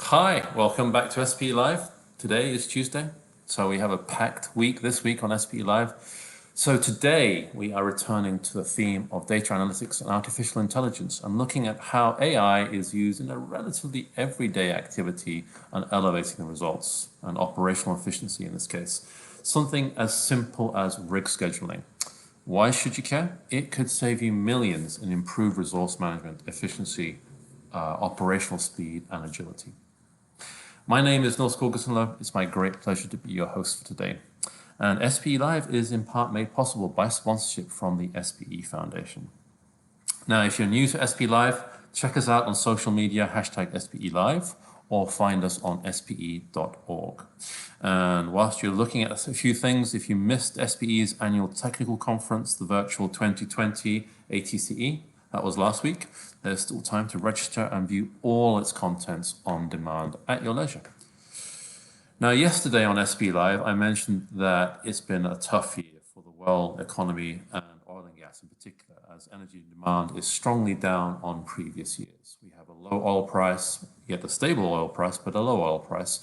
Hi, welcome back to SPE Live. Today is Tuesday, so we have a packed week this week on SPE Live. So today we are returning to the theme of data analytics and artificial intelligence and looking at how AI is used in a relatively everyday activity and elevating the results and operational efficiency in this case. Something as simple as rig scheduling. Why should you care? It could save you millions and improve resource management, efficiency, operational speed and agility. My name is Nils Korgesenlo. It's my great pleasure to be your host for today. And SPE Live is in part made possible by sponsorship from the SPE Foundation. Now, if you're new to SPE Live, check us out on social media, #SPE Live, or find us on spe.org. And whilst you're looking at a few things, if you missed SPE's annual technical conference, the virtual 2020 ATCE, that was last week, there's still time to register and view all its contents on demand at your leisure. Now, yesterday on SPE Live, I mentioned that it's been a tough year for the world economy and oil and gas in particular, as energy demand is strongly down on previous years. We have a low oil price, yet a stable oil price, but a low oil price.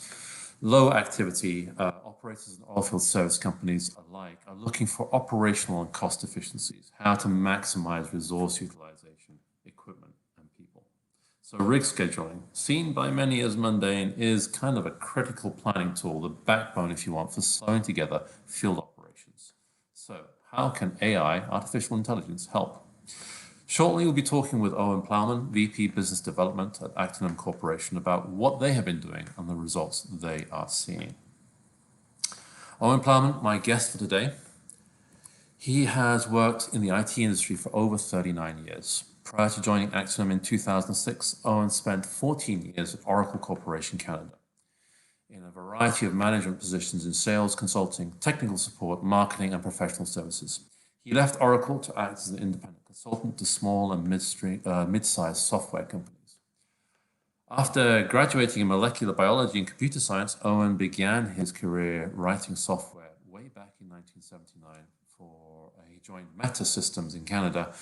Low activity, operators and oilfield service companies alike are looking for operational and cost efficiencies, how to maximize resource utilization, equipment, and people. So rig scheduling, seen by many as mundane, is kind of a critical planning tool, the backbone, if you want, for sewing together field operations. So how can AI, artificial intelligence, help? Shortly, we'll be talking with Owen Plowman, VP Business Development at Actenum Corporation, about what they have been doing and the results they are seeing. Owen Plowman, my guest for today, he has worked in the IT industry for over 39 years. Prior to joining Actenum in 2006, Owen spent 14 years at Oracle Corporation Canada in a variety of management positions in sales, consulting, technical support, marketing, and professional services. He left Oracle to act as an independent consultant to small and mid-sized software companies. After graduating in molecular biology and computer science, Owen began his career writing software way back in 1979 he joined Meta Systems in Canada,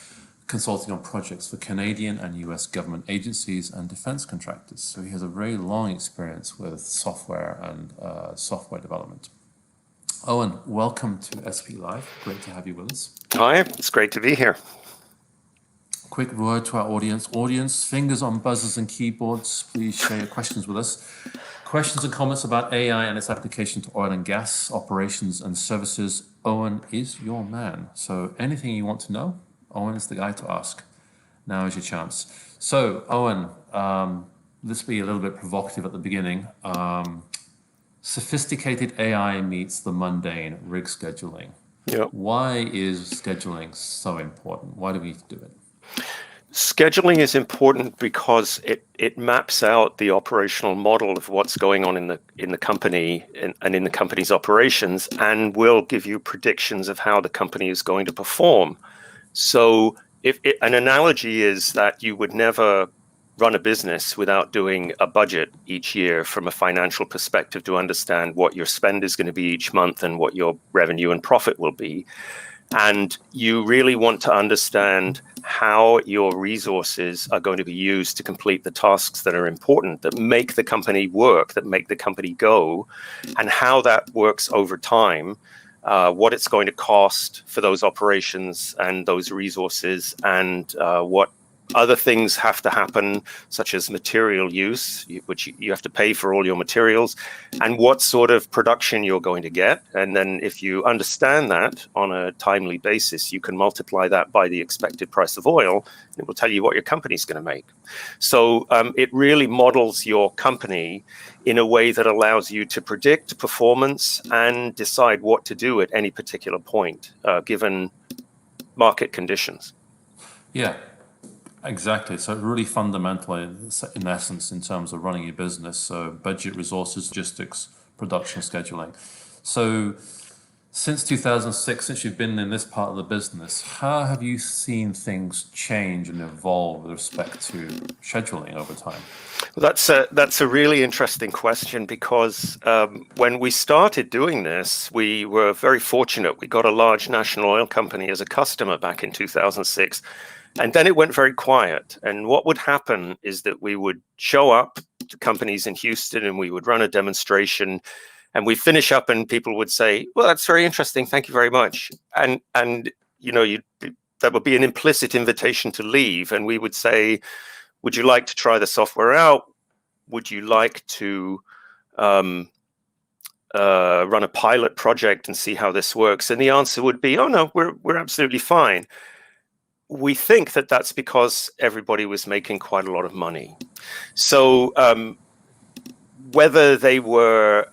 consulting on projects for Canadian and US government agencies and defense contractors. So he has a very long experience with software and software development. Owen, welcome to SPE Live. Great to have you with us. Hi, it's great to be here. Quick word to our audience. Audience, fingers on buzzers and keyboards. Please share your questions with us. Questions and comments about AI and its application to oil and gas operations and services. Owen is your man. So anything you want to know, Owen is the guy to ask. Now is your chance. So, Owen, let's be a little bit provocative at the beginning. Sophisticated AI meets the mundane rig scheduling. Yep. Why is scheduling so important? Why do we need to do it? Scheduling is important because it maps out the operational model of what's going on in the company and in the company's operations, and will give you predictions of how the company is going to perform. So an analogy is that you would never run a business without doing a budget each year from a financial perspective to understand what your spend is going to be each month and what your revenue and profit will be. And you really want to understand how your resources are going to be used to complete the tasks that are important, that make the company work, that make the company go, and how that works over time, what it's going to cost for those operations and those resources, and what other things have to happen, such as material use, which you have to pay for all your materials, and what sort of production you're going to get. And then if you understand that on a timely basis, you can multiply that by the expected price of oil, and it will tell you what your company's going to make. So it really models your company in a way that allows you to predict performance and decide what to do at any particular point, given market conditions. Yeah. Exactly. So really fundamental in essence in terms of running your business. So budget, resources, logistics, production, scheduling. So since 2006, since you've been in this part of the business, how have you seen things change and evolve with respect to scheduling over time? Well, that's a really interesting question, because when we started doing this, we were very fortunate. We got a large national oil company as a customer back in 2006. And then it went very quiet. And what would happen is that we would show up companies in Houston, and we would run a demonstration, and we finish up, and people would say, "Well, that's very interesting. Thank you very much." And that would be an implicit invitation to leave, and we would say, "Would you like to try the software out? Would you like to run a pilot project and see how this works?" And the answer would be, "Oh no, we're absolutely fine." We think that that's because everybody was making quite a lot of money. So whether they were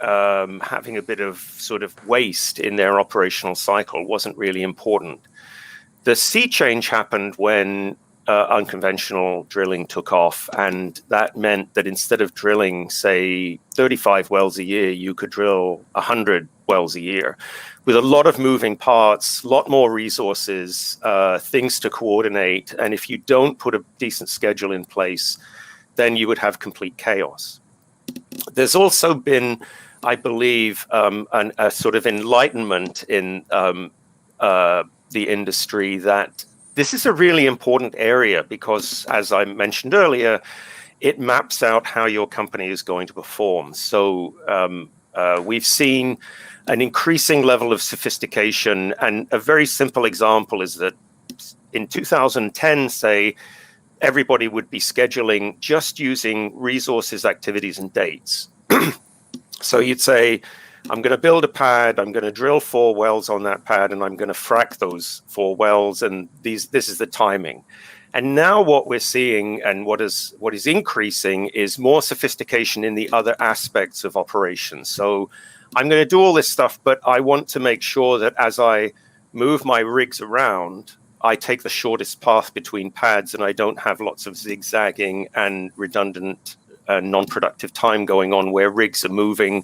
having a bit of sort of waste in their operational cycle wasn't really important. The sea change happened when unconventional drilling took off, and that meant that instead of drilling, say, 35 wells a year, you could drill 100 wells a year with a lot of moving parts, a lot more resources, things to coordinate. And if you don't put a decent schedule in place, then you would have complete chaos. There's also been, I believe, a sort of enlightenment in the industry that this is a really important area because, as I mentioned earlier, it maps out how your company is going to perform. So we've seen an increasing level of sophistication, and a very simple example is that in 2010, say, everybody would be scheduling just using resources, activities, and dates. So you'd say, I'm going to build a pad, I'm going to drill 4 wells on that pad, and I'm going to frack those 4 wells, and this is the timing. And now what we're seeing, and what is increasing, is more sophistication in the other aspects of operations. So I'm going to do all this stuff, but I want to make sure that as I move my rigs around, I take the shortest path between pads, and I don't have lots of zigzagging and redundant non-productive time going on where rigs are moving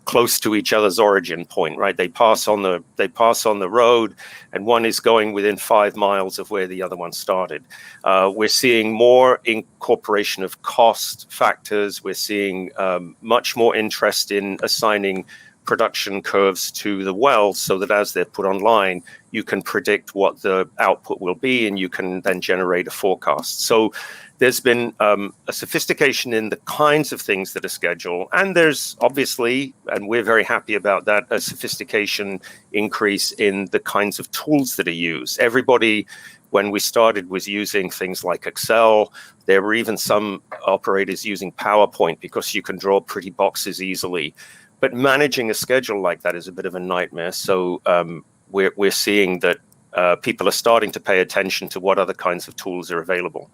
close to each other's origin point, right? They pass on the road, and one is going within 5 miles of where the other one started. We're seeing more incorporation of cost factors. We're seeing much more interest in assigning production curves to the wells so that as they're put online, you can predict what the output will be, and you can then generate a forecast. So there's been a sophistication in the kinds of things that are scheduled, and there's obviously, and we're very happy about that, a sophistication increase in the kinds of tools that are used. Everybody, when we started, was using things like Excel. There were even some operators using PowerPoint because you can draw pretty boxes easily. But managing a schedule like that is a bit of a nightmare. So we're seeing that people are starting to pay attention to what other kinds of tools are available.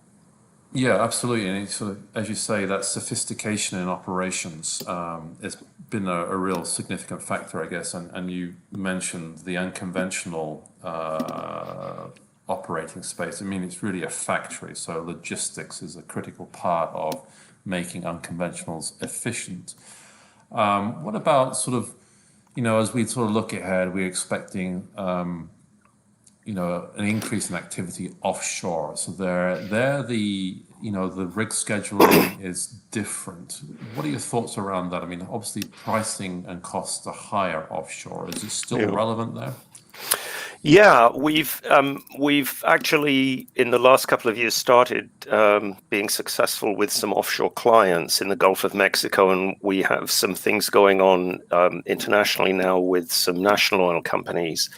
Yeah, absolutely. And sort of, as you say, that sophistication in operations has been a real significant factor, I guess. And you mentioned the unconventional operating space. I mean, it's really a factory. So logistics is a critical part of making unconventionals efficient. What about sort of, as we sort of look ahead, we're expecting, an increase in activity offshore. So the rig scheduling is different. What are your thoughts around that? I mean, obviously pricing and costs are higher offshore. Is it still relevant there? Yeah, we've actually in the last couple of years started being successful with some offshore clients in the Gulf of Mexico, and we have some things going on internationally now with some national oil companies.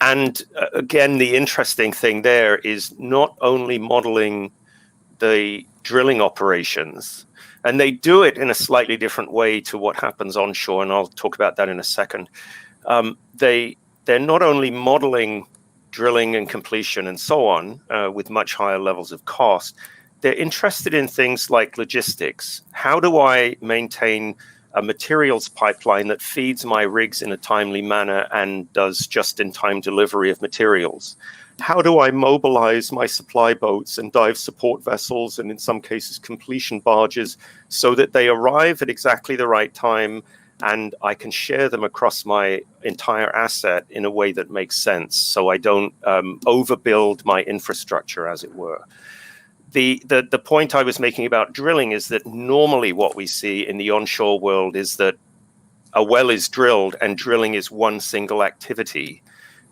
And again, the interesting thing there is not only modeling the drilling operations, and they do it in a slightly different way to what happens onshore, and I'll talk about that in a second. They're not only modeling drilling and completion and so on with much higher levels of cost, they're interested in things like logistics. How do I maintain a materials pipeline that feeds my rigs in a timely manner and does just-in-time delivery of materials? How do I mobilize my supply boats and dive support vessels, and in some cases completion barges, so that they arrive at exactly the right time and I can share them across my entire asset in a way that makes sense, so I don't overbuild my infrastructure, as it were. The point I was making about drilling is that normally what we see in the onshore world is that a well is drilled and drilling is one single activity.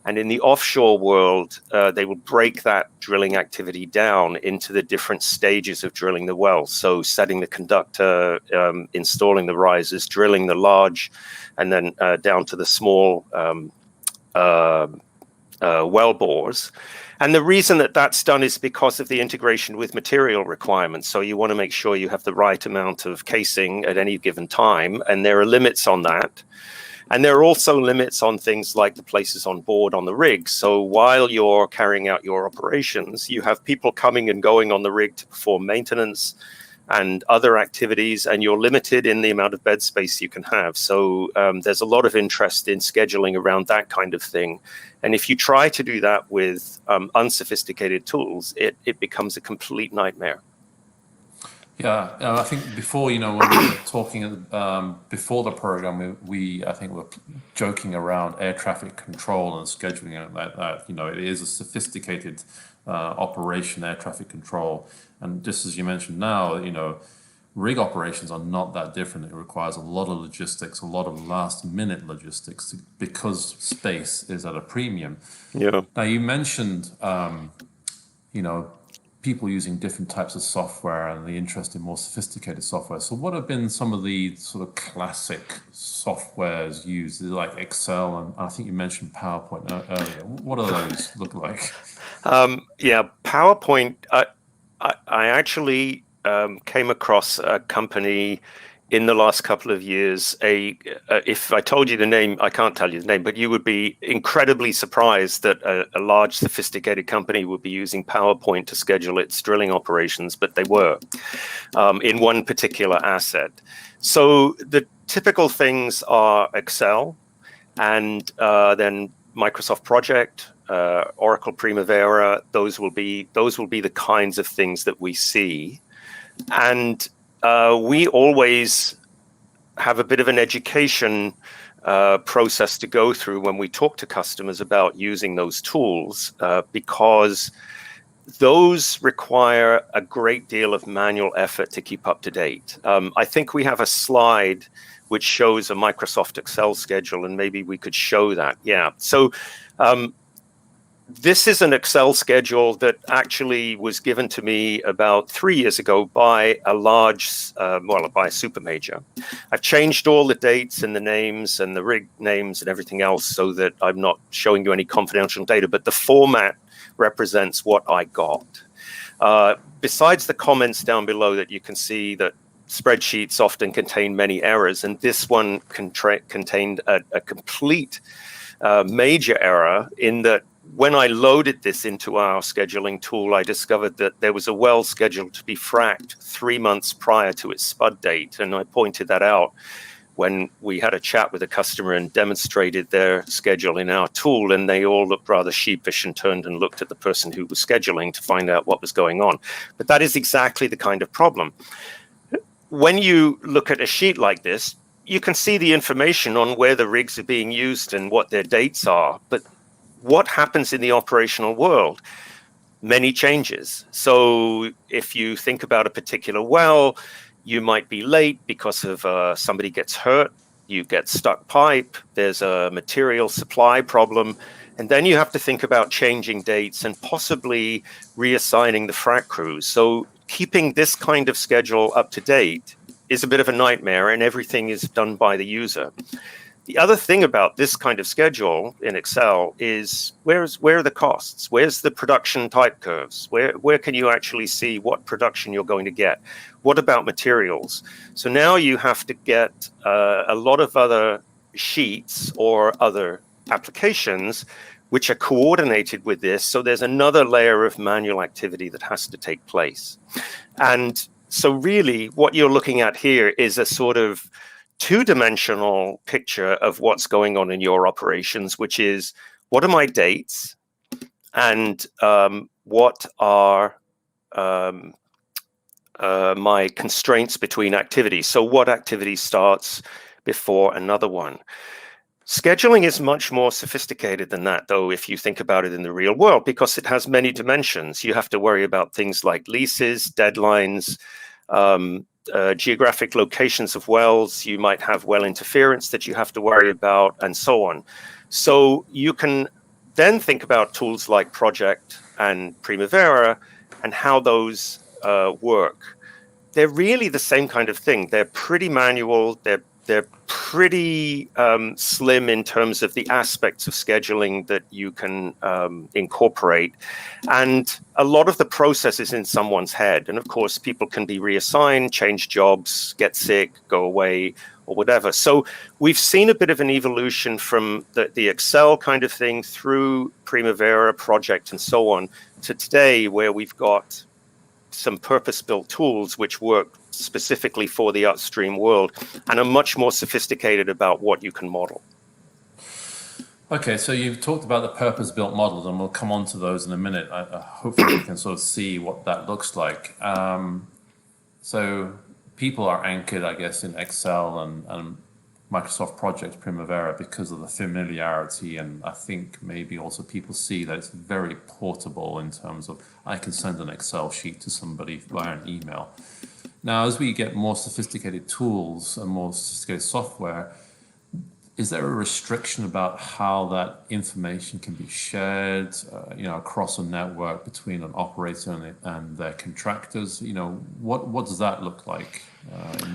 And in the offshore world, they will break that drilling activity down into the different stages of drilling the well. So setting the conductor, installing the risers, drilling the large, and then down to the small well bores. And the reason that that's done is because of the integration with material requirements. So you want to make sure you have the right amount of casing at any given time, and there are limits on that. And there are also limits on things like the places on board on the rig. So while you're carrying out your operations, you have people coming and going on the rig to perform maintenance and other activities, and you're limited in the amount of bed space you can have. So there's a lot of interest in scheduling around that kind of thing. And if you try to do that with unsophisticated tools, it becomes a complete nightmare. Yeah, I think before, when we were talking before the program, I think we're joking around air traffic control and scheduling and that. It is a sophisticated operation, air traffic control, and just as you mentioned now, rig operations are not that different. It requires a lot of logistics, a lot of last-minute logistics, because space is at a premium. Yeah. Now you mentioned, people using different types of software and the interest in more sophisticated software. So what have been some of the sort of classic softwares used, like Excel, and I think you mentioned PowerPoint earlier. What do those look like? Yeah, PowerPoint, I actually came across a company in the last couple of years. If I told you the name, I can't tell you the name, but you would be incredibly surprised that a large, sophisticated company would be using PowerPoint to schedule its drilling operations, but they were in one particular asset. So the typical things are Excel, and then Microsoft Project, Oracle Primavera. Those will be the kinds of things that we see. And we always have a bit of an education process to go through when we talk to customers about using those tools, because those require a great deal of manual effort to keep up to date. I think we have a slide which shows a Microsoft Excel schedule, and maybe we could show that. Yeah. So this is an Excel schedule that actually was given to me about 3 years ago by a large, by a super major. I've changed all the dates and the names and the rig names and everything else so that I'm not showing you any confidential data, but the format represents what I got. Besides the comments down below that you can see that spreadsheets often contain many errors, and this one contained a complete major error in that when I loaded this into our scheduling tool, I discovered that there was a well scheduled to be fracked 3 months prior to its spud date. And I pointed that out when we had a chat with a customer and demonstrated their schedule in our tool, and they all looked rather sheepish and turned and looked at the person who was scheduling to find out what was going on. But that is exactly the kind of problem. When you look at a sheet like this, you can see the information on where the rigs are being used and what their dates are. But what happens in the operational world? Many changes. So if you think about a particular well, you might be late because of somebody gets hurt, you get stuck pipe, there's a material supply problem, and then you have to think about changing dates and possibly reassigning the frac crews. So keeping this kind of schedule up to date is a bit of a nightmare, and everything is done by the user. The other thing about this kind of schedule in Excel is where are the costs? Where's the production type curves? Where can you actually see what production you're going to get? What about materials? So now you have to get a lot of other sheets or other applications which are coordinated with this. So there's another layer of manual activity that has to take place. And so really what you're looking at here is a sort of two-dimensional picture of what's going on in your operations, which is what are my dates and what are my constraints between activities. So what activity starts before another one? Scheduling is much more sophisticated than that, though, if you think about it in the real world, because it has many dimensions. You have to worry about things like leases, deadlines, geographic locations of wells. You might have well interference that you have to worry about, and so on. So you can then think about tools like Project and Primavera and how those work. They're really the same kind of thing. They're pretty manual. They're pretty slim in terms of the aspects of scheduling that you can incorporate. And a lot of the process is in someone's head. And of course, people can be reassigned, change jobs, get sick, go away, or whatever. So we've seen a bit of an evolution from the Excel kind of thing through Primavera, Project, and so on, to today, where we've got some purpose-built tools which work specifically for the upstream world and are much more sophisticated about what you can model. Okay, so you've talked about the purpose-built models, and we'll come on to those in a minute. Hopefully we can sort of see what that looks like. So people are anchored, I guess, in Excel and Microsoft Project Primavera because of the familiarity, and I think maybe also people see that it's very portable in terms of I can send an Excel sheet to somebody via an email. Now, as we get more sophisticated tools and more sophisticated software, is there a restriction about how that information can be shared, across a network between an operator and their contractors? What does that look like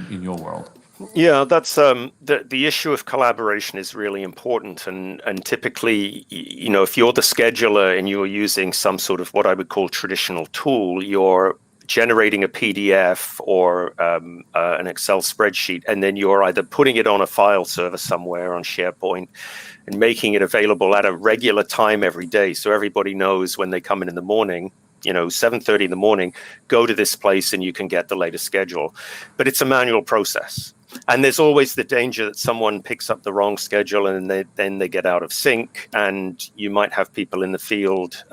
in your world? Yeah, that's the issue of collaboration is really important, and typically, if you're the scheduler and you're using some sort of what I would call traditional tool, you're generating a PDF or an Excel spreadsheet, and then you're either putting it on a file server somewhere on SharePoint and making it available at a regular time every day, so everybody knows when they come in the morning. 7:30 in the morning, go to this place and you can get the latest schedule. But it's a manual process. And there's always the danger that someone picks up the wrong schedule and then they get out of sync, and you might have people in the field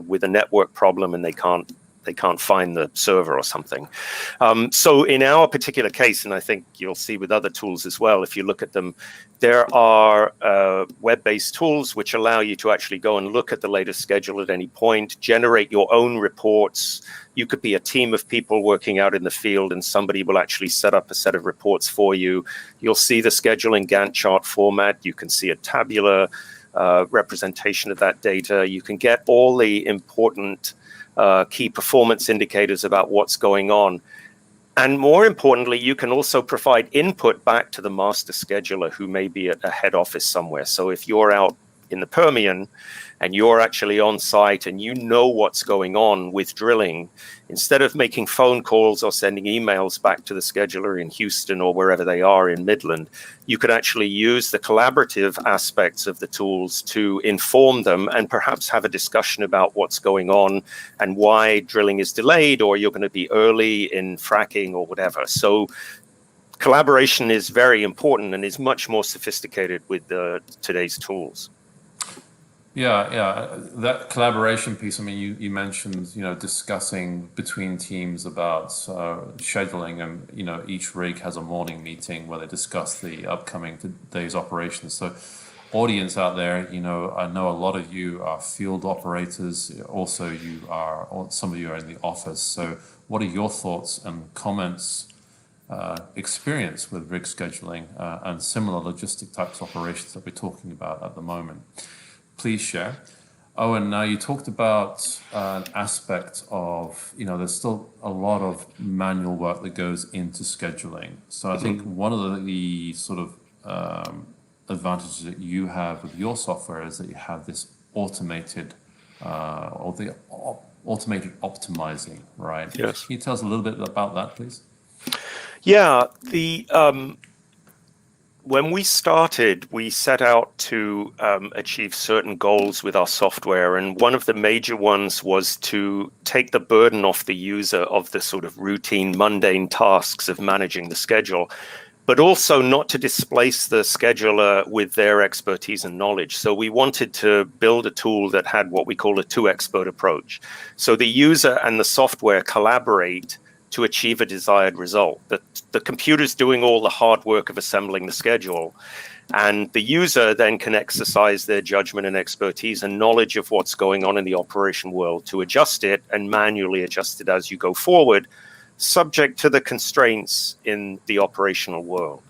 with a network problem and they can't find the server or something. So in our particular case, and I think you'll see with other tools as well, if you look at them, there are web-based tools which allow you to actually go and look at the latest schedule at any point, generate your own reports. You could be a team of people working out in the field, and somebody will actually set up a set of reports for you. You'll see the schedule in Gantt chart format. You can see a tabular representation of that data. You can get all the important key performance indicators about what's going on. And more importantly, you can also provide input back to the master scheduler who may be at a head office somewhere. So if you're out in the Permian and you're actually on site and you know what's going on with drilling, instead of making phone calls or sending emails back to the scheduler in Houston or wherever they are in Midland, you could actually use the collaborative aspects of the tools to inform them and perhaps have a discussion about what's going on and why drilling is delayed, or you're going to be early in fracking or whatever. So collaboration is very important and is much more sophisticated with today's tools. Yeah, that collaboration piece. I mean, you mentioned, discussing between teams about scheduling, and each rig has a morning meeting where they discuss the upcoming day's operations. So, audience out there, I know a lot of you are field operators. Also, some of you are in the office. So, what are your thoughts and comments? Experience with rig scheduling and similar logistic types of operations that we're talking about at the moment? Please share. Owen, now you talked about an aspect of, there's still a lot of manual work that goes into scheduling. So I think one of the sort of advantages that you have with your software is that you have this automated automated optimizing, right? Yes. Can you tell us a little bit about that, please? Yeah, when we started, we set out to achieve certain goals with our software, and one of the major ones was to take the burden off the user of the sort of routine, mundane tasks of managing the schedule, but also not to displace the scheduler with their expertise and knowledge. So we wanted to build a tool that had what we call a two-expert approach. So the user and the software collaborate to achieve a desired result. The computer's doing all the hard work of assembling the schedule, and the user then can exercise their judgment and expertise and knowledge of what's going on in the operation world to adjust it and manually adjust it as you go forward, subject to the constraints in the operational world.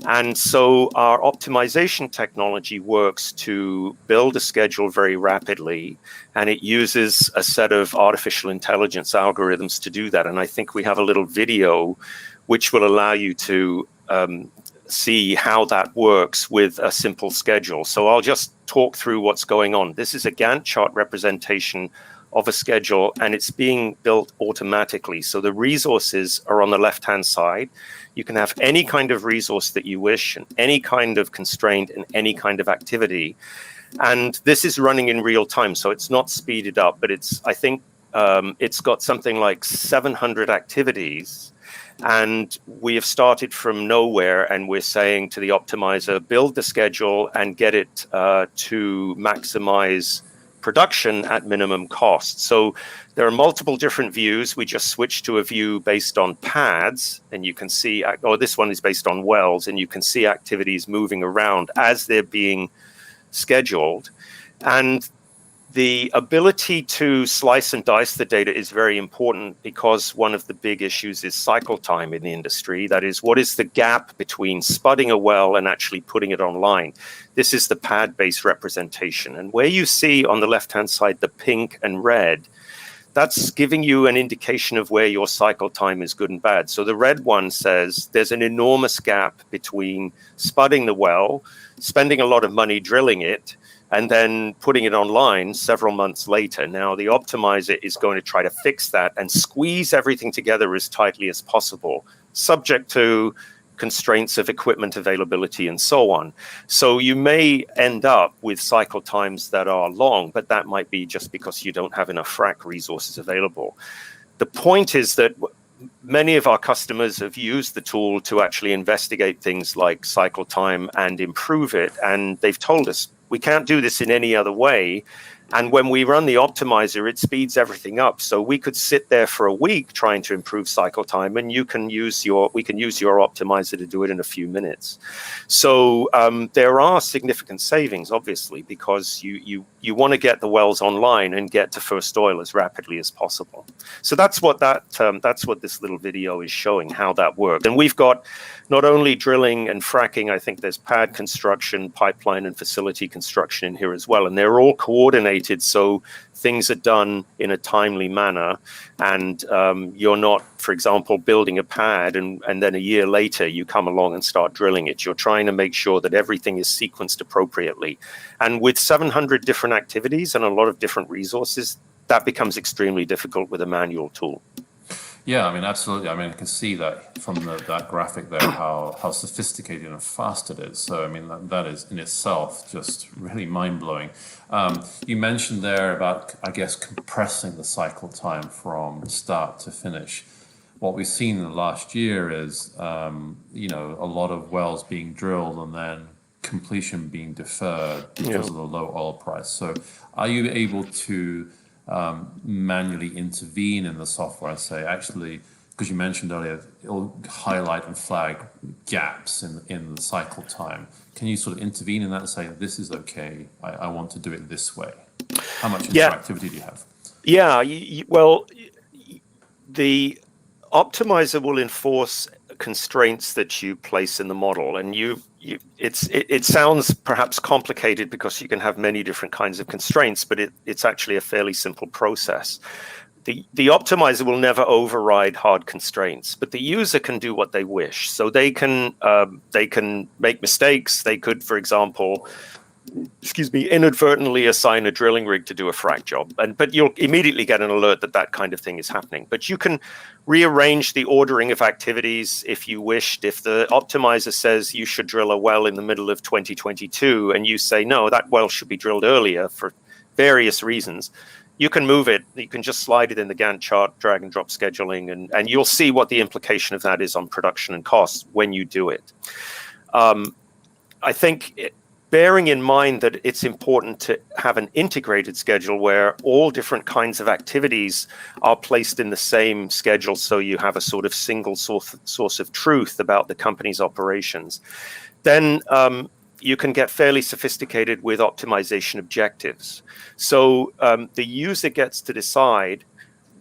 And so our optimization technology works to build a schedule very rapidly, and it uses a set of artificial intelligence algorithms to do that. And I think we have a little video which will allow you to see how that works with a simple schedule. So I'll just talk through what's going on. This is a Gantt chart representation of a schedule, and it's being built automatically. So the resources are on the left-hand side. You can have any kind of resource that you wish, and any kind of constraint, and any kind of activity. And this is running in real time, so it's not speeded up, but I think it's got something like 700 activities. And we have started from nowhere, and we're saying to the optimizer, build the schedule and get it to maximize production at minimum cost. So there are multiple different views. We just switched to a view based on pads, and you can see, or this one is based on wells, and you can see activities moving around as they're being scheduled. And the ability to slice and dice the data is very important, because one of the big issues is cycle time in the industry. That is, what is the gap between spudding a well and actually putting it online? This is the pad-based representation. And where you see on the left-hand side the pink and red, that's giving you an indication of where your cycle time is good and bad. So the red one says there's an enormous gap between spudding the well, spending a lot of money drilling it, and then putting it online several months later. Now, the optimizer is going to try to fix that and squeeze everything together as tightly as possible, subject to constraints of equipment availability and so on. So you may end up with cycle times that are long, but that might be just because you don't have enough frac resources available. The point is that many of our customers have used the tool to actually investigate things like cycle time and improve it. And they've told us, we can't do this in any other way. And when we run the optimizer, it speeds everything up. So we could sit there for a week trying to improve cycle time, and we can use your optimizer to do it in a few minutes. So there are significant savings, obviously, because you want to get the wells online and get to first oil as rapidly as possible. So that's what this little video is showing, how that works. And we've got not only drilling and fracking, I think there's pad construction, pipeline and facility construction in here as well. And they're all coordinated, so things are done in a timely manner. And you're not, for example, building a pad and then a year later you come along and start drilling it. You're trying to make sure that everything is sequenced appropriately. And with 700 different activities and a lot of different resources, that becomes extremely difficult with a manual tool. Yeah, I mean, absolutely. I mean, I can see that from that graphic there, how sophisticated and fast it is. So, I mean, that is in itself just really mind-blowing. You mentioned there about, I guess, compressing the cycle time from start to finish. What we've seen in the last year is, a lot of wells being drilled and then completion being deferred because of the low oil price. So, are you able to manually intervene in the software and say, actually, because you mentioned earlier, it'll highlight and flag gaps in the cycle time. Can you sort of intervene in that and say, this is okay, I want to do it this way? How much interactivity do you have? Yeah, well, the optimizer will enforce constraints that you place in the model, and it sounds perhaps complicated because you can have many different kinds of constraints, but it's actually a fairly simple process. The optimizer will never override hard constraints, but the user can do what they wish. So they can make mistakes. They could, for example, inadvertently assign a drilling rig to do a frac job, but you'll immediately get an alert that kind of thing is happening. But you can rearrange the ordering of activities if you wished. If the optimizer says you should drill a well in the middle of 2022 and you say, no, that well should be drilled earlier for various reasons, you can move it. You can just slide it in the Gantt chart, drag and drop scheduling, and you'll see what the implication of that is on production and costs when you do it. I think bearing in mind that it's important to have an integrated schedule where all different kinds of activities are placed in the same schedule, so you have a sort of single source of truth about the company's operations, then you can get fairly sophisticated with optimization objectives. So the user gets to decide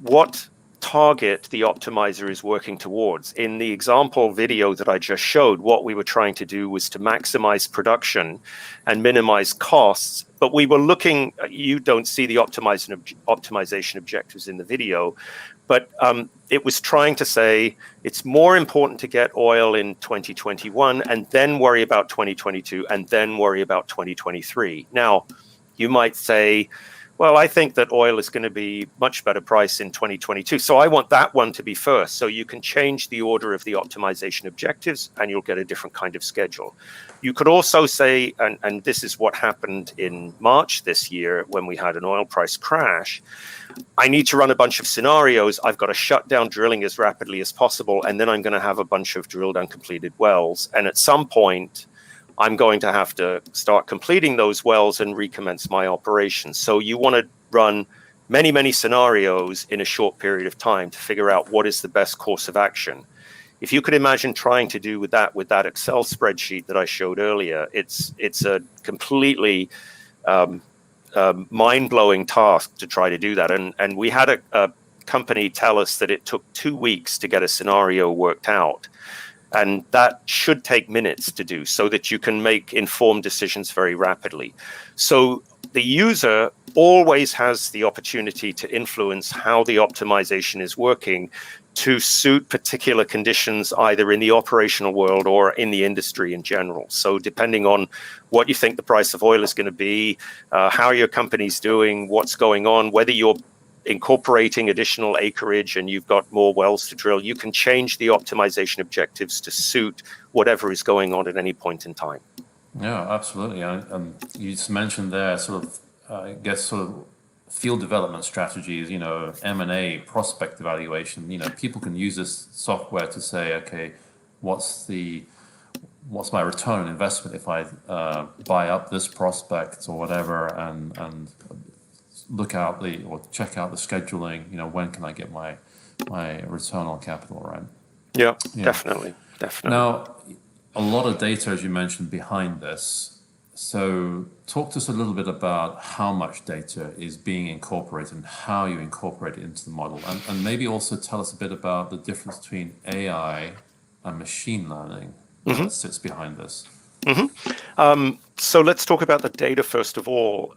what target the optimizer is working towards. In the example video that I just showed, what we were trying to do was to maximize production and minimize costs. But we were looking, you don't see the optimization objectives in the video, but it was trying to say it's more important to get oil in 2021 and then worry about 2022 and then worry about 2023. Now, you might say, well, I think that oil is going to be much better price in 2022. So I want that one to be first. So you can change the order of the optimization objectives and you'll get a different kind of schedule. You could also say, and this is what happened in March this year when we had an oil price crash, I need to run a bunch of scenarios. I've got to shut down drilling as rapidly as possible. And then I'm going to have a bunch of drilled uncompleted wells. And at some point, I'm going to have to start completing those wells and recommence my operations. So you want to run many, many scenarios in a short period of time to figure out what is the best course of action. If you could imagine trying to do with that Excel spreadsheet that I showed earlier, it's a completely mind-blowing task to try to do that. And we had a company tell us that it took 2 weeks to get a scenario worked out. And that should take minutes to do so that you can make informed decisions very rapidly. So the user always has the opportunity to influence how the optimization is working to suit particular conditions, either in the operational world or in the industry in general. So depending on what you think the price of oil is going to be, how your company's doing, what's going on, whether you're incorporating additional acreage and you've got more wells to drill, you can change the optimization objectives to suit whatever is going on at any point in time. Yeah, absolutely. You just mentioned there sort of, I guess, sort of field development strategies, M&A, prospect evaluation. People can use this software to say, okay, what's my return on investment if I buy up this prospect or whatever, and look out or check out the scheduling, when can I get my return on capital, right? Yeah, definitely. Now, a lot of data, as you mentioned, behind this. So talk to us a little bit about how much data is being incorporated and how you incorporate it into the model. And maybe also tell us a bit about the difference between AI and machine learning that sits behind this. So let's talk about the data first of all.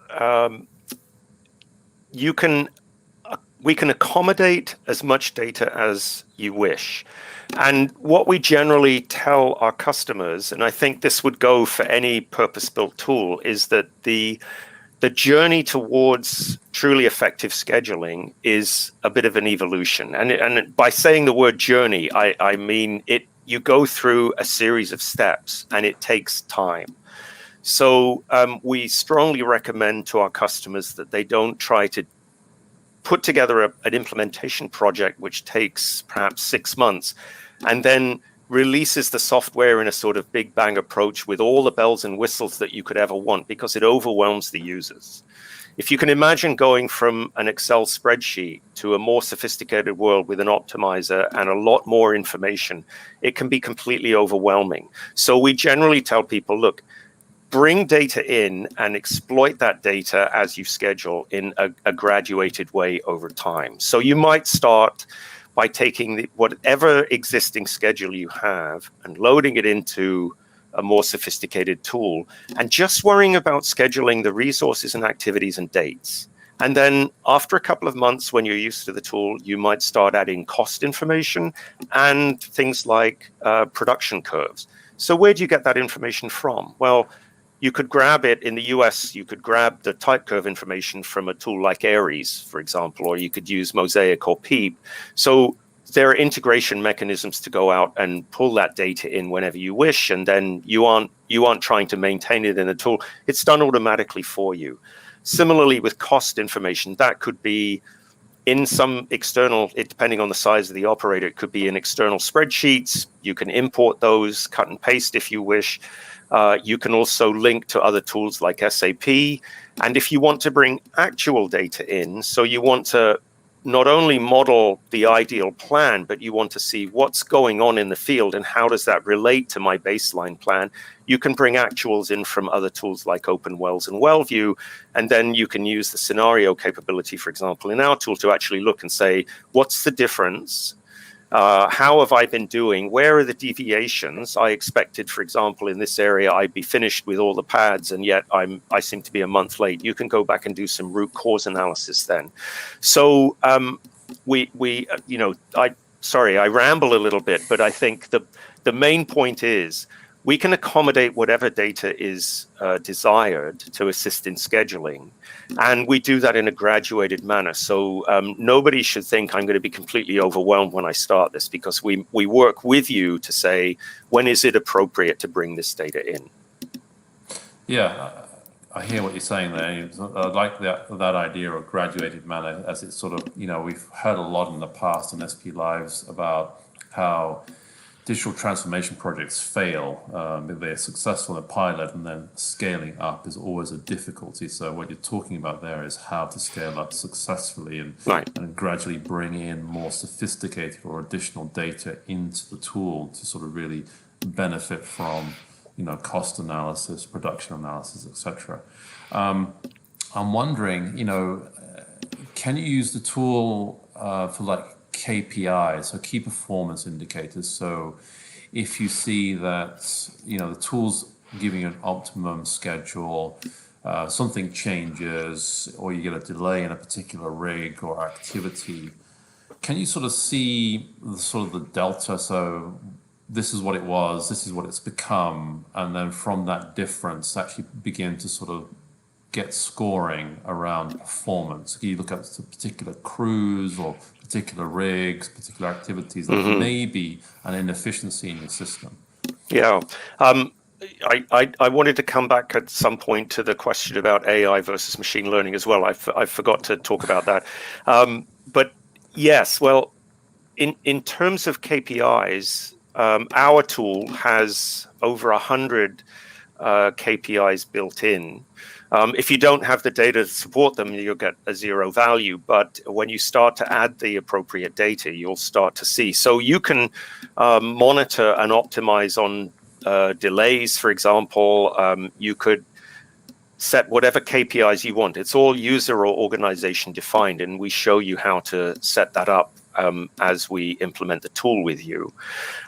We can accommodate as much data as you wish. And what we generally tell our customers, and I think this would go for any purpose-built tool, is that the journey towards truly effective scheduling is a bit of an evolution. And by saying the word journey, I mean you go through a series of steps and it takes time. So we strongly recommend to our customers that they don't try to put together an implementation project which takes perhaps 6 months and then releases the software in a sort of big bang approach with all the bells and whistles that you could ever want, because it overwhelms the users. If you can imagine going from an Excel spreadsheet to a more sophisticated world with an optimizer and a lot more information, it can be completely overwhelming. So we generally tell people, look, bring data in and exploit that data as you schedule in a graduated way over time. So you might start by taking whatever existing schedule you have and loading it into a more sophisticated tool and just worrying about scheduling the resources and activities and dates. And then after a couple of months, when you're used to the tool, you might start adding cost information and things like production curves. So where do you get that information from? Well, you could grab it in the US, you could grab the type curve information from a tool like Aries, for example, or you could use Mosaic or Peep. So there are integration mechanisms to go out and pull that data in whenever you wish, and then you aren't trying to maintain it in a tool. It's done automatically for you. Similarly with cost information, that could be in some external, depending on the size of the operator, it could be in external spreadsheets. You can import those, cut and paste if you wish. You can also link to other tools like SAP. And if you want to bring actual data in, so you want to not only model the ideal plan, but you want to see what's going on in the field and how does that relate to my baseline plan, you can bring actuals in from other tools like OpenWells and WellView, and then you can use the scenario capability, for example, in our tool to actually look and say, what's the difference? How have I been doing? Where are the deviations? I expected, for example, in this area, I'd be finished with all the pads, and yet I seem to be a month late. You can go back and do some root cause analysis then. So sorry, I ramble a little bit, but I think the main point is we can accommodate whatever data is desired to assist in scheduling. And we do that in a graduated manner. So nobody should think I'm going to be completely overwhelmed when I start this, because we work with you to say, when is it appropriate to bring this data in? Yeah, I hear what you're saying there. I like that idea of graduated manner, as it's sort of, we've heard a lot in the past in SP Lives about how digital transformation projects fail. They're successful in a pilot, and then scaling up is always a difficulty. So what you're talking about there is how to scale up successfully and gradually bring in more sophisticated or additional data into the tool to sort of really benefit from, cost analysis, production analysis, etc. I'm wondering, can you use the tool for like KPIs, so key performance indicators? So if you see that, the tool's giving you an optimum schedule, something changes, or you get a delay in a particular rig or activity, can you sort of see the delta? So this is what it was, this is what it's become, and then from that difference actually begin to sort of get scoring around performance. You look at particular crews or particular rigs, particular activities that may be an inefficiency in your system. Yeah. I wanted to come back at some point to the question about AI versus machine learning as well. I forgot to talk about that. But yes, well, in terms of KPIs, our tool has over 100 KPIs built in. If you don't have the data to support them, you'll get a zero value. But when you start to add the appropriate data, you'll start to see. So you can monitor and optimize on delays, for example. You could set whatever KPIs you want. It's all user or organization defined, and we show you how to set that up as we implement the tool with you.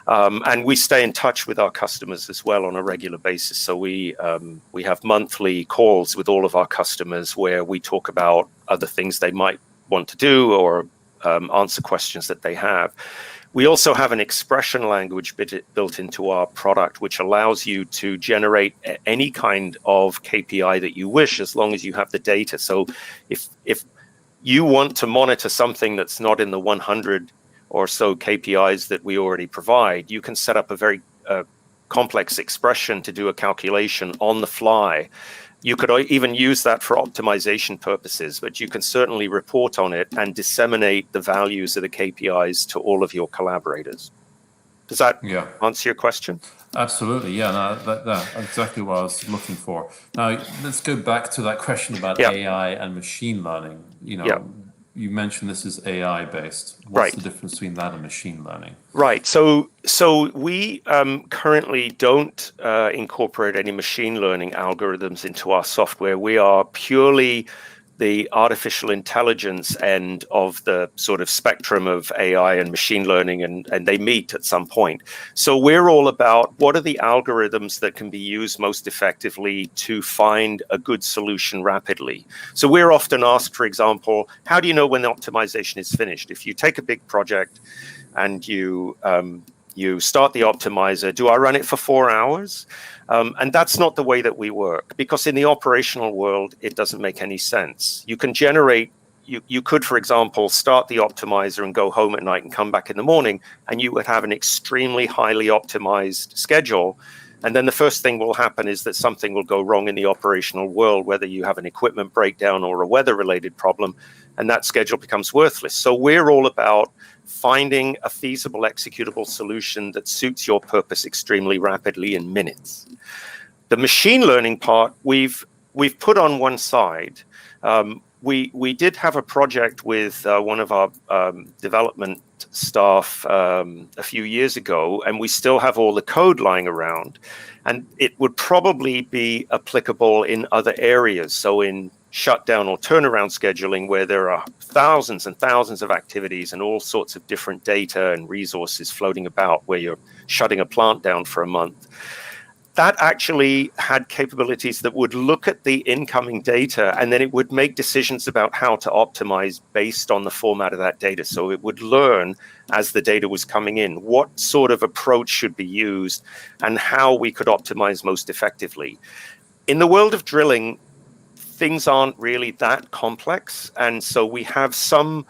And we stay in touch with our customers as well on a regular basis. So we have monthly calls with all of our customers where we talk about other things they might want to do or answer questions that they have. We also have an expression language built into our product, which allows you to generate any kind of KPI that you wish, as long as you have the data. So if you want to monitor something that's not in the 100 or so KPIs that we already provide, you can set up a very complex expression to do a calculation on the fly. You could even use that for optimization purposes, but you can certainly report on it and disseminate the values of the KPIs to all of your collaborators. Does that answer your question? Absolutely, yeah. No, that's exactly what I was looking for. Now, let's go back to that question about AI and machine learning. You mentioned this is AI based. What's the difference between that and machine learning? Right. So we currently don't incorporate any machine learning algorithms into our software. We are purely the artificial intelligence end of the sort of spectrum of AI and machine learning, and they meet at some point. So we're all about what are the algorithms that can be used most effectively to find a good solution rapidly. So we're often asked, for example, how do you know when the optimization is finished? If you take a big project and you start the optimizer, do I run it for 4 hours? And that's not the way that we work, because in the operational world, it doesn't make any sense. You can generate, you could, for example, start the optimizer and go home at night and come back in the morning, and you would have an extremely highly optimized schedule. And then the first thing will happen is that something will go wrong in the operational world, whether you have an equipment breakdown or a weather-related problem, and that schedule becomes worthless. So we're all about finding a feasible executable solution that suits your purpose extremely rapidly in minutes. The machine learning part, we've put on one side. we did have a project with one of our development staff a few years ago, and we still have all the code lying around, and it would probably be applicable in other areas. So in shutdown or turnaround scheduling, where there are thousands and thousands of activities and all sorts of different data and resources floating about, where you're shutting a plant down for a month. That actually had capabilities that would look at the incoming data, and then it would make decisions about how to optimize based on the format of that data. So it would learn as the data was coming in what sort of approach should be used and how we could optimize most effectively. In the world of drilling, things aren't really that complex, and so we have some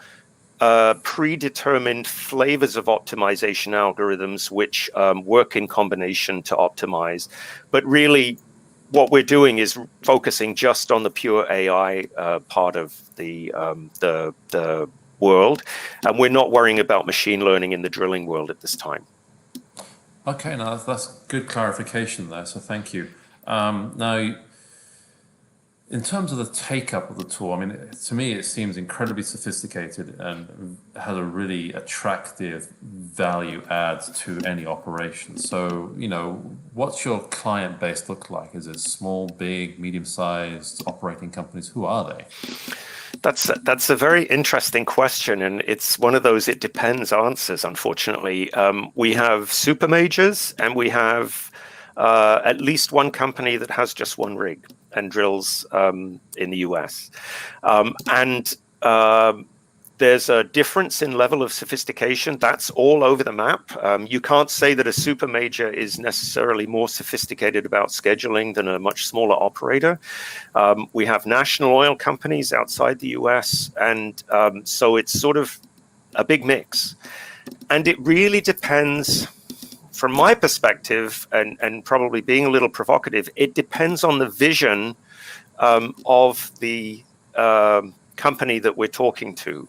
predetermined flavors of optimization algorithms which work in combination to optimize. But really, what we're doing is focusing just on the pure AI part of the world, and we're not worrying about machine learning in the drilling world at this time. Okay, now that's good clarification there, so thank you. Now, in terms of the take-up of the tool, I mean, to me, it seems incredibly sophisticated and has a really attractive value add to any operation. So, what's your client base look like? Is it small, big, medium-sized operating companies? Who are they? That's a very interesting question, and it's one of those "it depends" answers, unfortunately. We have super majors, and we have at least one company that has just one rig and drills in the US. There's a difference in level of sophistication. That's all over the map. You can't say that a super major is necessarily more sophisticated about scheduling than a much smaller operator. We have national oil companies outside the US, and so it's sort of a big mix. And it really depends, from my perspective, and probably being a little provocative, it depends on the vision of the company that we're talking to.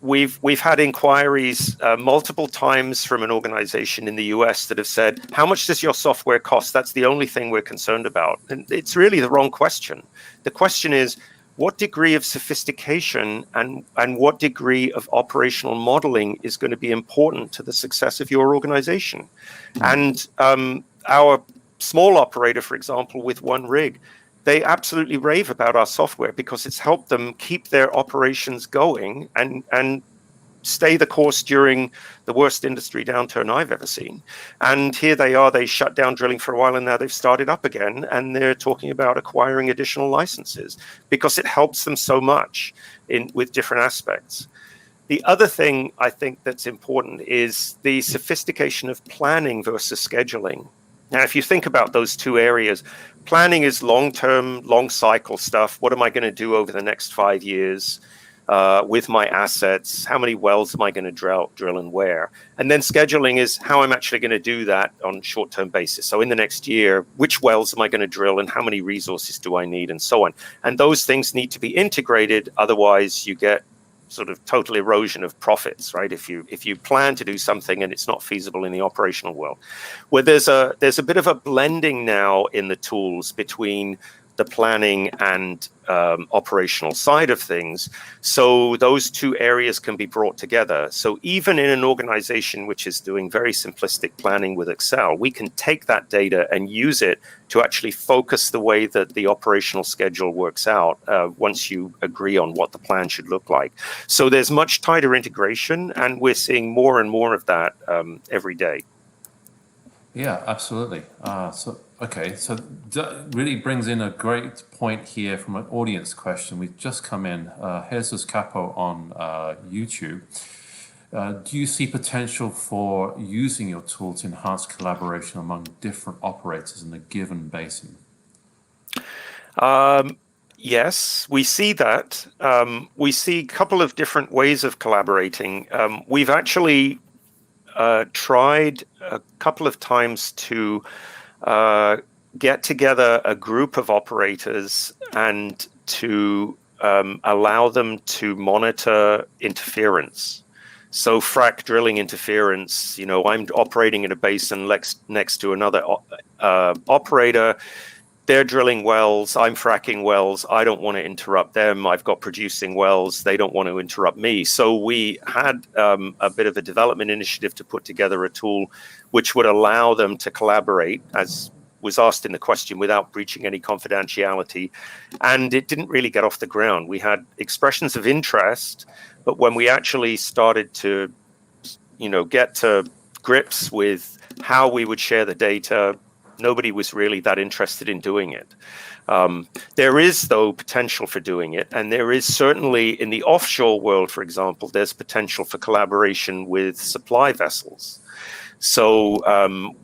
We've had inquiries multiple times from an organization in the US that have said, "How much does your software cost? That's the only thing we're concerned about." And it's really the wrong question. The question is, what degree of sophistication and what degree of operational modeling is going to be important to the success of your organization? And our small operator, for example, with one rig, they absolutely rave about our software because it's helped them keep their operations going and stay the course during the worst industry downturn I've ever seen. And here they are, they shut down drilling for a while, and now they've started up again, and they're talking about acquiring additional licenses because it helps them so much with different aspects. The other thing I think that's important is the sophistication of planning versus scheduling. Now, if you think about those two areas, planning is long-term, long-cycle stuff. What am I going to do over the next 5 years? With my assets, how many wells am I going to drill and where? And then scheduling is how I'm actually going to do that on a short-term basis. So in the next year, which wells am I going to drill and how many resources do I need and so on? And those things need to be integrated. Otherwise, you get sort of total erosion of profits, right? If you plan to do something and it's not feasible in the operational world. Where there's a bit of a blending now in the tools between the planning and operational side of things. So those two areas can be brought together. So even in an organization which is doing very simplistic planning with Excel, we can take that data and use it to actually focus the way that the operational schedule works out once you agree on what the plan should look like. So there's much tighter integration, and we're seeing more and more of that every day. Yeah, absolutely. So that really brings in a great point here from an audience question. We've just come in. Jesus Capo on YouTube. Do you see potential for using your tool to enhance collaboration among different operators in a given basin? Yes, we see that. We see a couple of different ways of collaborating. We've actually tried a couple of times to get together a group of operators and to allow them to monitor interference. So frac drilling interference, I'm operating in a basin next to another operator. they're drilling wells, I'm fracking wells, I don't want to interrupt them, I've got producing wells, they don't want to interrupt me. So we had a bit of a development initiative to put together a tool which would allow them to collaborate, as was asked in the question, without breaching any confidentiality. And it didn't really get off the ground. We had expressions of interest, but when we actually started to, get to grips with how we would share the data, nobody was really that interested in doing it. There is, though, potential for doing it. And there is certainly in the offshore world, for example, there's potential for collaboration with supply vessels. So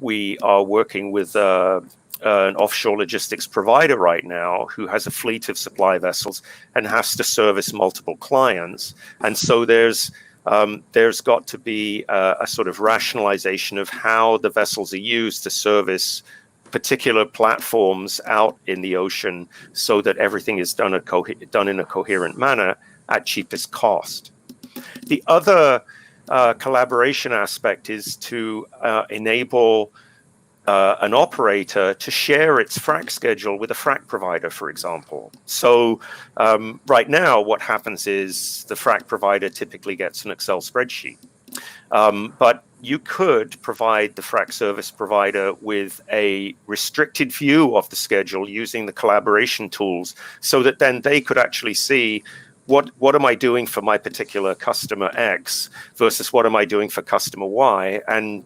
we are working with an offshore logistics provider right now who has a fleet of supply vessels and has to service multiple clients. And so there's got to be a sort of rationalization of how the vessels are used to service particular platforms out in the ocean so that everything is done in a coherent manner at cheapest cost. The other collaboration aspect is to enable an operator to share its frac schedule with a frac provider, for example. So right now, what happens is the frac provider typically gets an Excel spreadsheet. But you could provide the frac service provider with a restricted view of the schedule using the collaboration tools so that then they could actually see what am I doing for my particular customer X versus what am I doing for customer Y? And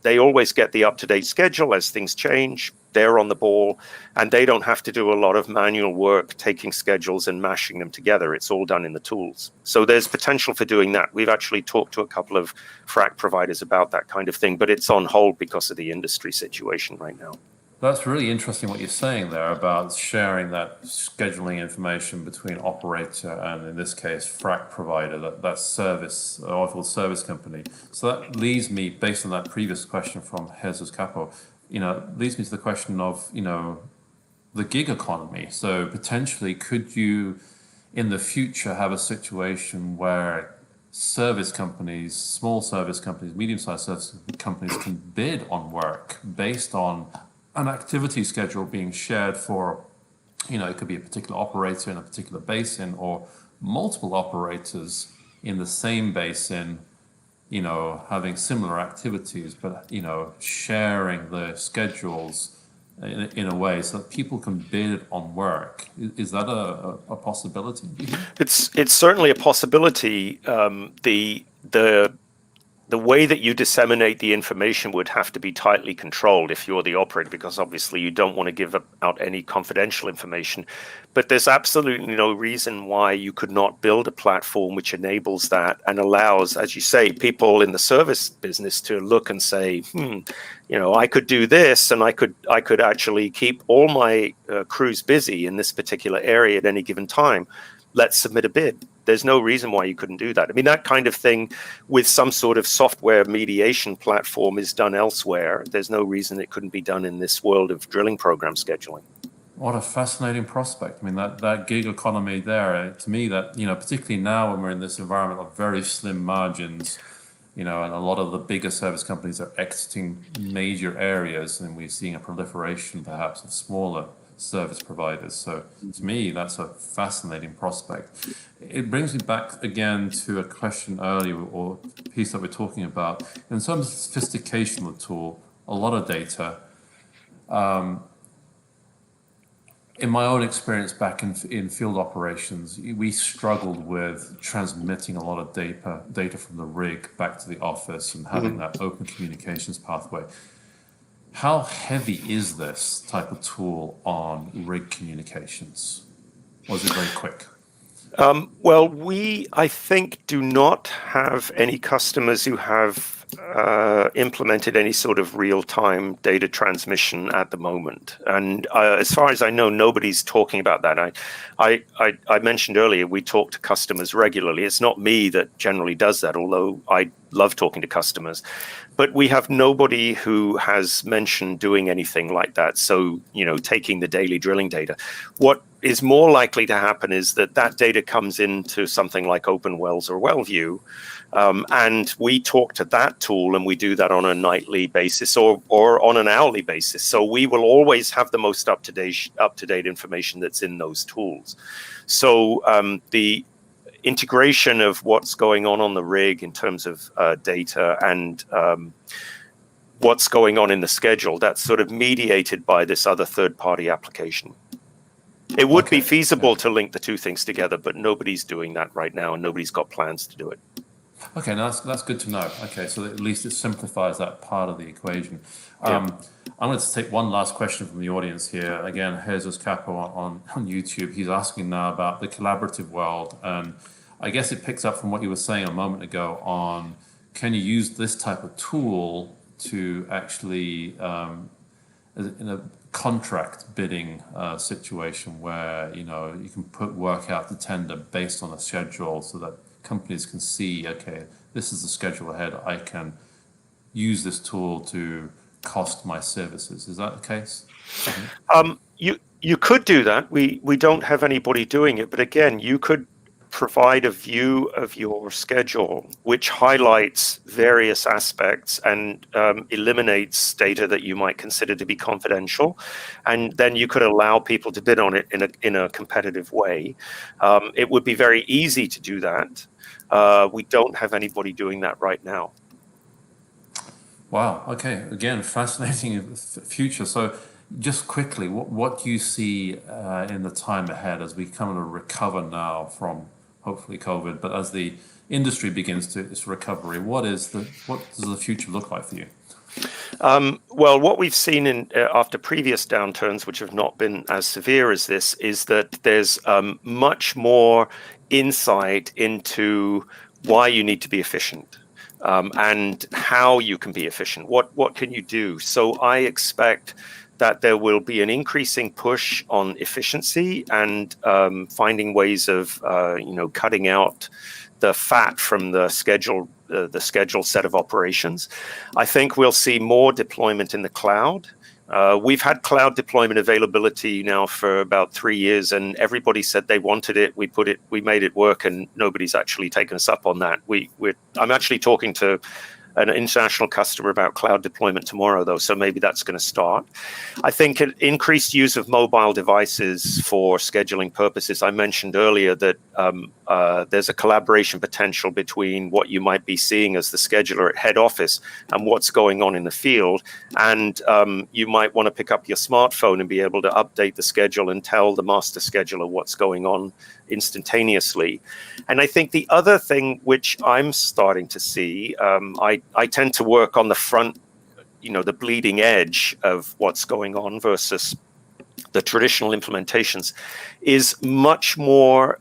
they always get the up-to-date schedule as things change. They're on the ball, and they don't have to do a lot of manual work taking schedules and mashing them together. It's all done in the tools. So there's potential for doing that. We've actually talked to a couple of frac providers about that kind of thing, but it's on hold because of the industry situation right now. That's really interesting what you're saying there about sharing that scheduling information between operator and, in this case, frac provider, that service, oilfield service company. So that leads me, based on that previous question from Jesus Capo, leads me to the question of, the gig economy. So potentially, could you, in the future, have a situation where service companies, small service companies, medium-sized service companies can bid on work based on an activity schedule being shared for, it could be a particular operator in a particular basin or multiple operators in the same basin, having similar activities, but, sharing the schedules in a way so that people can bid on work. Is that a possibility? It's certainly a possibility. The way that you disseminate the information would have to be tightly controlled if you're the operator, because obviously you don't want to give out any confidential information. But there's absolutely no reason why you could not build a platform which enables that and allows, as you say, people in the service business to look and say, I could do this, and I could actually keep all my crews busy in this particular area at any given time. Let's submit a bid. There's no reason why you couldn't do that. I mean, that kind of thing with some sort of software mediation platform is done elsewhere. There's no reason it couldn't be done in this world of drilling program scheduling. What a fascinating prospect. I mean, that gig economy there, to me, that, particularly now when we're in this environment of very slim margins, and a lot of the bigger service companies are exiting major areas, and we're seeing a proliferation perhaps of smaller service providers. So to me, that's a fascinating prospect. It brings me back again to a question earlier, or piece that we're talking about. In terms of sophistication of the tool, a lot of data. In my own experience back in field operations, we struggled with transmitting a lot of data from the rig back to the office and having that open communications pathway. How heavy is this type of tool on rig communications? Or is it very quick? Well, we, I think, do not have any customers who have implemented any sort of real-time data transmission at the moment. And as far as I know, nobody's talking about that. I mentioned earlier, we talk to customers regularly. It's not me that generally does that, although I love talking to customers. But we have nobody who has mentioned doing anything like that. So, taking the daily drilling data. What is more likely to happen is that data comes into something like OpenWells or WellView, and we talk to that tool, and we do that on a nightly basis or on an hourly basis. So we will always have the most up-to-date information that's in those tools. So the integration of what's going on the rig in terms of data and what's going on in the schedule, that's sort of mediated by this other third-party application. It would be feasible to link the two things together, but nobody's doing that right now, and nobody's got plans to do it. Okay, now that's good to know. Okay, so at least it simplifies that part of the equation. I'm going to take one last question from the audience here. Again, Jesus Capo on YouTube. He's asking now about the collaborative world, and I guess it picks up from what you were saying a moment ago on, can you use this type of tool to actually, in a contract bidding situation where, you know, you can put work out to tender based on a schedule so that companies can see, okay, this is the schedule ahead, I can use this tool to cost my services. Is that the case? You could do that. We don't have anybody doing it, but again, you could provide a view of your schedule which highlights various aspects and eliminates data that you might consider to be confidential, and then you could allow people to bid on it in a competitive way. It would be very easy to do that. We don't have anybody doing that right now. Wow. Okay. Again, fascinating future. So just quickly, what do you see in the time ahead as we kind of recover now from hopefully COVID, but as the industry begins its recovery, what does the future look like for you? Well, what we've seen after previous downturns, which have not been as severe as this, is that there's much more insight into why you need to be efficient. And how you can be efficient. What can you do? So I expect that there will be an increasing push on efficiency and finding ways of cutting out the fat from the schedule set of operations. I think we'll see more deployment in the cloud. We've had cloud deployment availability now for about 3 years, and everybody said they wanted it. We made it work, and nobody's actually taken us up on that. I'm actually talking to an international customer about cloud deployment tomorrow, though, so maybe that's going to start. I think an increased use of mobile devices for scheduling purposes. I mentioned earlier that there's a collaboration potential between what you might be seeing as the scheduler at head office and what's going on in the field. And you might want to pick up your smartphone and be able to update the schedule and tell the master scheduler what's going on instantaneously. And I think the other thing which I'm starting to see, I tend to work on the front, the bleeding edge of what's going on versus the traditional implementations, is much more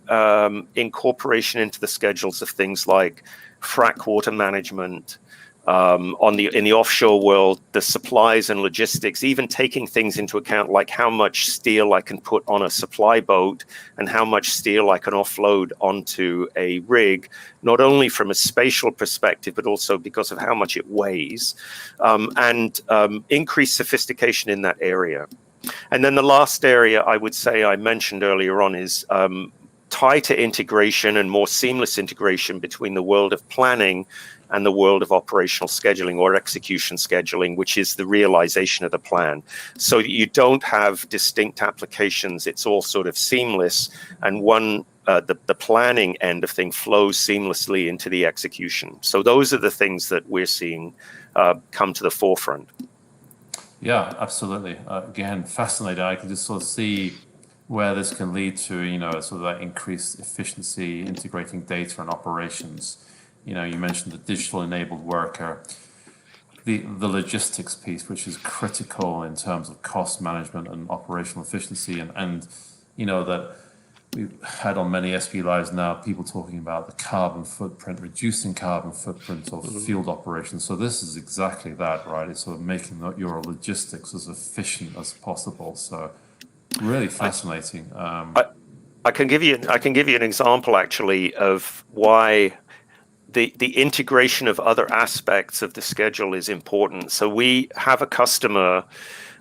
incorporation into the schedules of things like frac water management, in the offshore world, the supplies and logistics, even taking things into account like how much steel I can put on a supply boat and how much steel I can offload onto a rig, not only from a spatial perspective, but also because of how much it weighs, and increased sophistication in that area. And then the last area I would say I mentioned earlier on is tighter integration and more seamless integration between the world of planning and the world of operational scheduling or execution scheduling, which is the realization of the plan. So you don't have distinct applications. It's all sort of seamless, and the planning end of things flows seamlessly into the execution. So those are the things that we're seeing come to the forefront. Yeah, absolutely. Again, fascinating. I can just sort of see where this can lead to, sort of that increased efficiency, integrating data and operations. You mentioned the digital enabled worker, the logistics piece, which is critical in terms of cost management and operational efficiency. And that we've had on many SPE Lives now, people talking about the carbon footprint, reducing carbon footprint of field operations. So this is exactly that, right? It's sort of making your logistics as efficient as possible. So really fascinating. I can give you an example actually of why the integration of other aspects of the schedule is important. So we have a customer,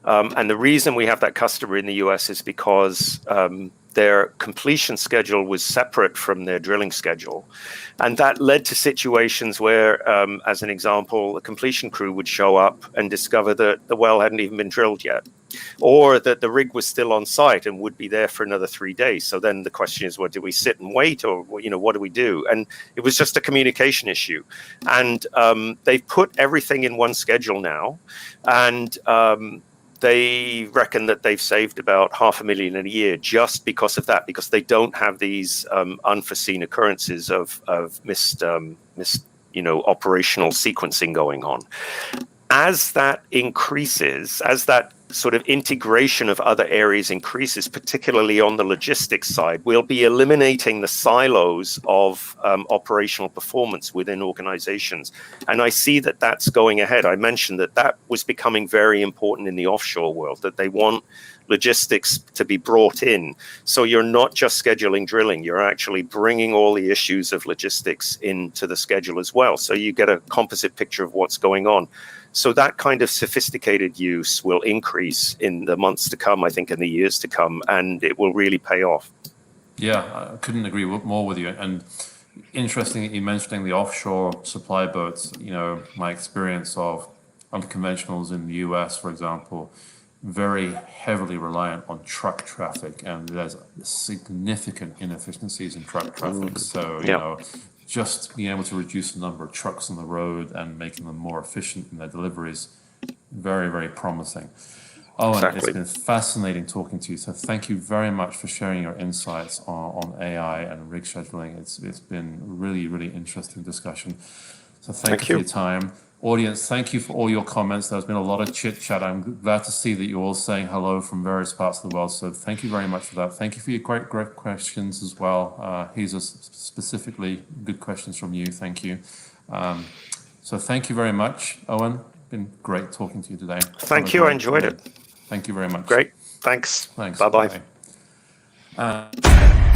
and the reason we have that customer in the US is because their completion schedule was separate from their drilling schedule. And that led to situations where, as an example, a completion crew would show up and discover that the well hadn't even been drilled yet, or that the rig was still on site and would be there for another 3 days. So then the question is, well, do we sit and wait, or what do we do? And it was just a communication issue. And they've put everything in one schedule now, and they reckon that they've saved about $500,000 a year just because of that, because they don't have these unforeseen occurrences of missed operational sequencing going on. As that increases, as that sort of integration of other areas increases, particularly on the logistics side, we'll be eliminating the silos of operational performance within organizations. And I see that that's going ahead. I mentioned that that was becoming very important in the offshore world, that they want logistics to be brought in. So you're not just scheduling drilling, you're actually bringing all the issues of logistics into the schedule as well. So you get a composite picture of what's going on. So that kind of sophisticated use will increase in the months to come, I think, in the years to come, and it will really pay off. Yeah, I couldn't agree more with you. And interesting that you're mentioning the offshore supply boats. My experience of unconventionals in the US, for example, very heavily reliant on truck traffic, and there's significant inefficiencies in truck traffic. So, just being able to reduce the number of trucks on the road and making them more efficient in their deliveries, very, very promising. Owen, exactly. It's been fascinating talking to you. So thank you very much for sharing your insights on AI and rig scheduling. It's been really, really interesting discussion. So thank you for your time. Audience, thank you for all your comments. There's been a lot of chit chat. I'm glad to see that you're all saying hello from various parts of the world. So thank you very much for that. Thank you for your great questions as well. These are specifically good questions from you. Thank you. So thank you very much, Owen. Been great talking to you today. Thank you. I enjoyed it. Thank you very much. Great. Thanks. Thanks. Bye-bye. Bye.